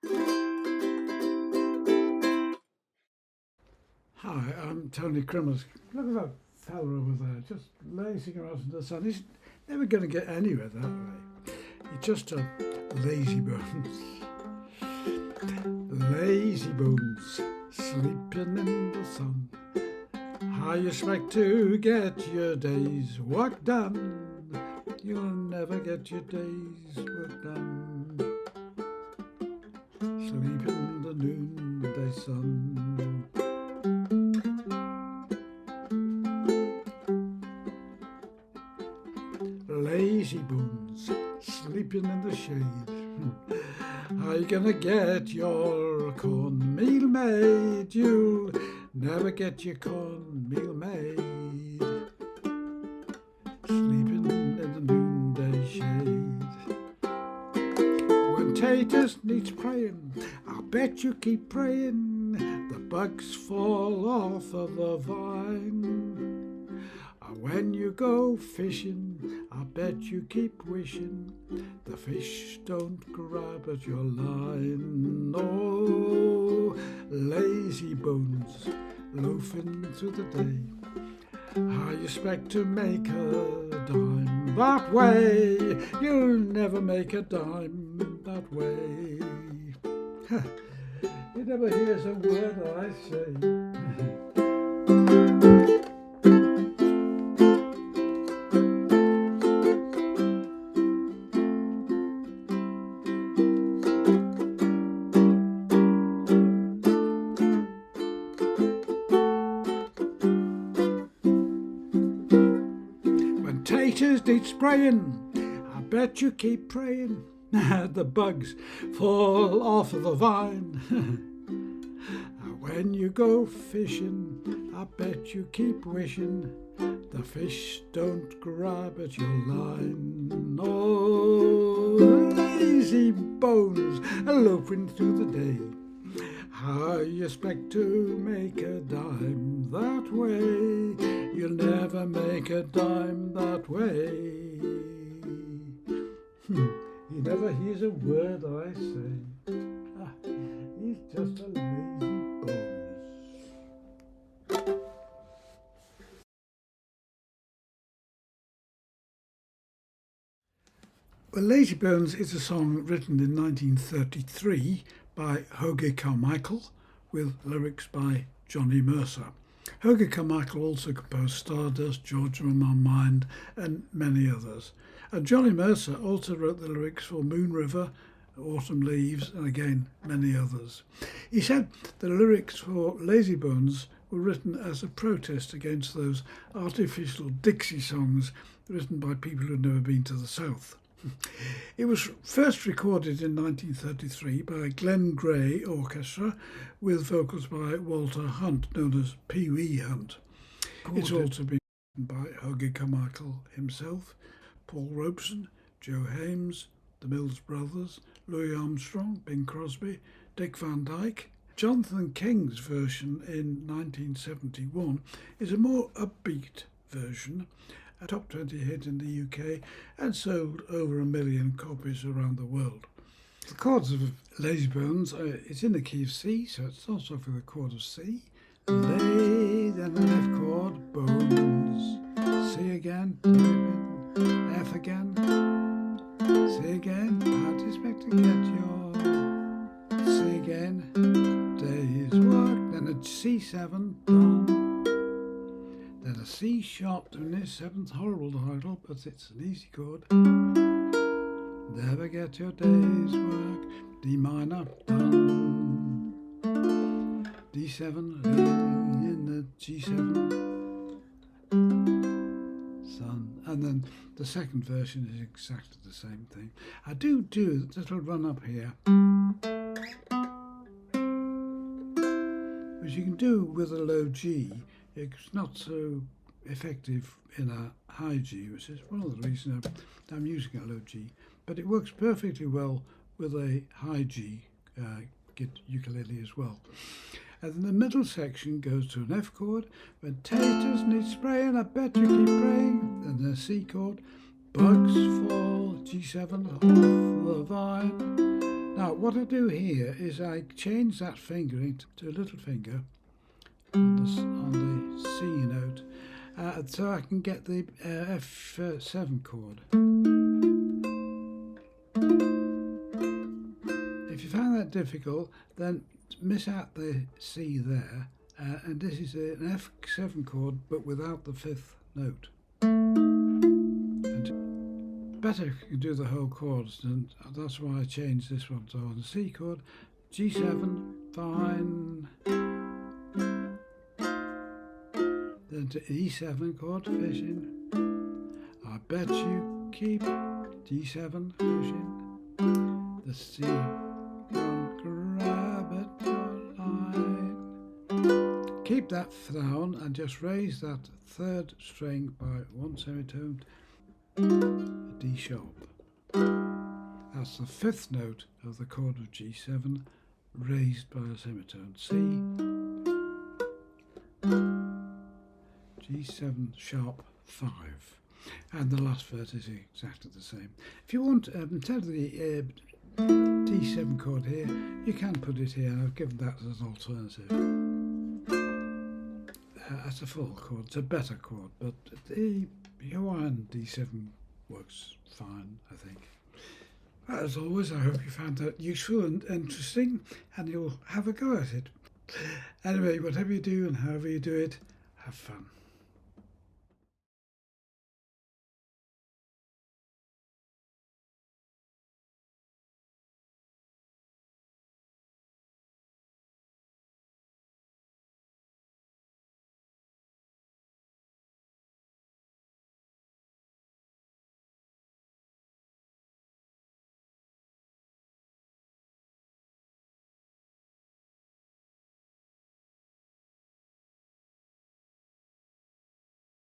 Hi, I'm Tony Crimmers. Look at that fella over there, just lazing around in the sun. He's never going to get anywhere that way. He's just a lazy bones. Lazy bones, sleeping in the sun. How you expect to get your day's work done? You'll never get your day's work done. Sleep in the noonday sun. Lazy bones, sleeping in the shade. How you gonna get your cornmeal made? You'll never get your cornmeal made. Sleeping in the noonday shade. When taters needs praying, I bet you keep praying. The bugs fall off of the vine. When you go fishing, I bet you keep wishing the fish don't grab at your line. Oh, lazy bones, loafing through the day. How you expect to make a dime that way? You'll never make a dime that way. You never hears a word I say. Taters need spraying, I bet you keep praying the bugs fall off of the vine. When you go fishing, I bet you keep wishing the fish don't grab at your line. Oh, lazy bones, loafing through the day. How you expect to make a dime that way? You'll never make a dime that way. He never hears a word I say. He's just a lazy bones. Well, Lazy Bones is a song written in 1933 by Hoagy Carmichael with lyrics by Johnny Mercer. Hoagy Carmichael also composed Stardust, Georgia on My Mind and many others. And Johnny Mercer also wrote the lyrics for Moon River, Autumn Leaves and again many others. He said the lyrics for Lazy Bones were written as a protest against those artificial Dixie songs written by people who'd never been to the South. It was first recorded in 1933 by Glenn Gray Orchestra with vocals by Walter Hunt, known as Pee Wee Hunt. It's also been written by Hoagy Carmichael himself, Paul Robeson, Joe Hames, the Mills Brothers, Louis Armstrong, Bing Crosby, Dick Van Dyke. Jonathan King's version in 1971 is a more upbeat version, a top 20 hit in the UK and sold over 1 million copies around the world. The chords of Lazy Bones, it's in the key of C, so it starts off with a chord of C, lay, then an F chord, bones, C again, F again, C again, how do you expect to get your C again, day's work, then a C7, done. Then a C sharp doing this, seventh horrible title, but it's an easy chord. Never get your day's work, D minor, done. D7, in the G7, sun. And then the second version is exactly the same thing. I do a little run up here, which you can do with a low G. It's not so effective in a high G, which is one of the reasons I'm using a low G, but it works perfectly well with a high G ukulele as well. And then the middle section goes to an F chord, when taters need spraying, I bet you keep praying, and then a C chord, bugs fall, G7 off the vine, Now what I do here is I change that finger into a little finger on the C note, so I can get the F7 chord. If you find that difficult, then miss out the C there, and this is an F7 chord but without the fifth note. And better if you can do the whole chords, and that's why I changed this one. So on the C chord, G7, fine, then to E7 chord, fishing, I bet you keep, G7, fishing, the C, grab at your line. Keep that down and just raise that third string by one semitone, a D sharp. That's the fifth note of the chord of G7, raised by a semitone. C, G7 sharp 5. And the last verse is exactly the same. If you want, instead of the D7 chord here, you can put it here. I've given that as an alternative. That's a full chord. It's a better chord, but the Hawaiian D7 works fine, I think. As always, I hope you found that useful and interesting, and you'll have a go at it. Anyway, whatever you do and however you do it, have fun.